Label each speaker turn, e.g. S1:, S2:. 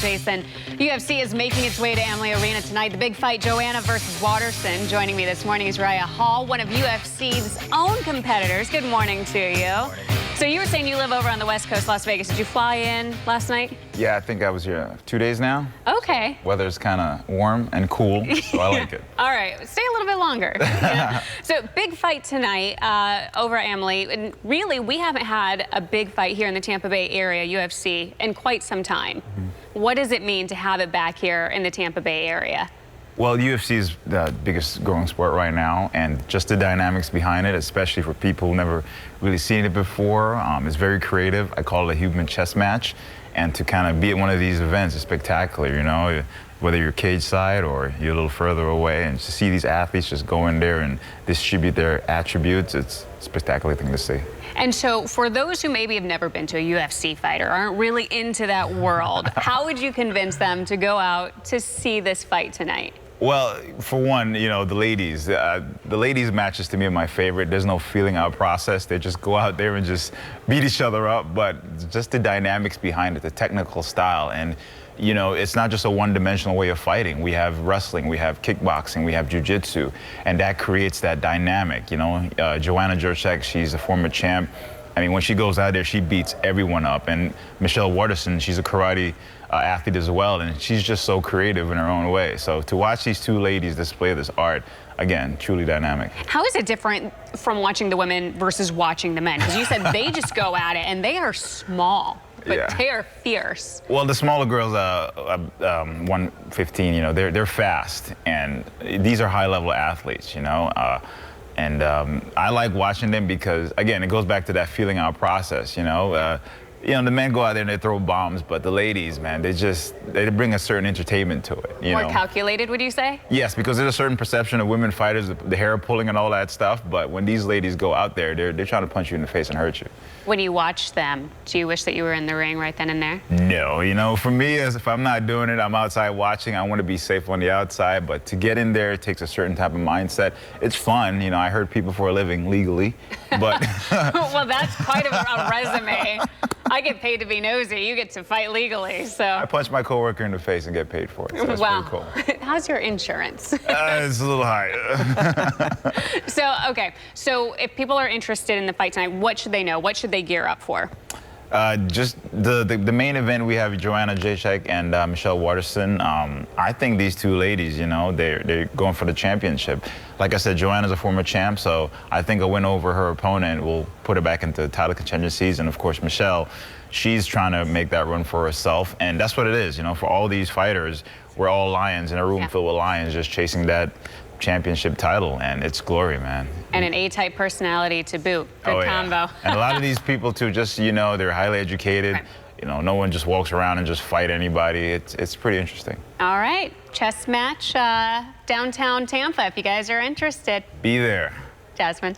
S1: Jason. UFC is making its way to Amalie Arena tonight. The big fight, Joanna versus Watterson. Joining me this morning is Uriah Hall, one of UFC's own competitors. Good morning to you. Good morning. So you were saying you live over on the West Coast, Las Vegas. Did you fly in last night?
S2: Yeah, I think I was here 2 days now.
S1: Okay.
S2: Weather's kind of warm and cool, so I like it.
S1: All right, stay a little bit longer. So big fight tonight over at Amalie. And really, we haven't had a big fight here in the Tampa Bay area, UFC, in quite some time. Mm-hmm. What does it mean to have it back here in the Tampa Bay area?
S2: Well, UFC is the biggest growing sport right now, and just the dynamics behind it, especially for people who never really seen it before, is very creative. I call it a human chess match, and to kind of be at one of these events is spectacular, you know, whether you're cage side or you're a little further away, and to see these athletes just go in there and distribute their attributes, it's a spectacular thing to see.
S1: And so for those who maybe have never been to a UFC fight or aren't really into that world, how would you convince them to go out to see this fight tonight?
S2: Well, for one, you know, the ladies matches to me are my favorite. There's no feeling out process. They just go out there and just beat each other up, but just the dynamics behind it, the technical style. And, you know, it's not just a one-dimensional way of fighting. We have wrestling, we have kickboxing, we have jiu-jitsu, and that creates that dynamic, you know. Joanna Jacek, she's a former champ. I mean, when she goes out there, she beats everyone up. And Michelle Watterson, she's a karate athlete as well, and she's just so creative in her own way. So to watch these two ladies display this art, again, truly dynamic.
S1: How is it different from watching the women versus watching the men? Because you said they just go at it, and they are small, but they are fierce. Well,
S2: the smaller girls, 115, you know, they're fast, and these are high-level athletes, you know. I like watching them because, again, it goes back to that feeling out process, you know. You know, the men go out there and they throw bombs, but the ladies, man, they bring a certain entertainment to it.
S1: More calculated, would you say?
S2: Yes, because there's a certain perception of women fighters, the hair pulling and all that stuff, but when these ladies go out there, they're trying to punch you in the face and hurt you.
S1: When you watch them, do you wish that you were in the ring right then and there?
S2: No, you know, for me, if I'm not doing it, I'm outside watching. I want to be safe on the outside, but to get in there, it takes a certain type of mindset. It's fun, you know, I hurt people for a living legally, but...
S1: Well, that's quite a resume. I get paid to be nosy. You get to fight legally, so...
S2: I punch my coworker in the face and get paid for it, so that's pretty cool.
S1: How's your insurance?
S2: It's a little high.
S1: So if people are interested in the fight tonight, what should they know? What should they gear up for?
S2: Just the main event, we have Joanna Jacek and Michelle Watterson. I think these two ladies, you know, they're going for the championship. Like I said, Joanna's a former champ, so I think a win over her opponent will put her back into the title contention season. Of course, Michelle, she's trying to make that run for herself, and that's what it is, you know, for all these fighters, we're all lions in a room filled with lions just chasing that championship title, and it's glory, man.
S1: And an A-type personality to boot. Good combo.
S2: Yeah. And a lot of these people too, just, you know, they're highly educated. Right. You know, no one just walks around and just fight anybody. It's pretty interesting.
S1: All right, chess match downtown Tampa if you guys are interested.
S2: Be there.
S1: Jasmine.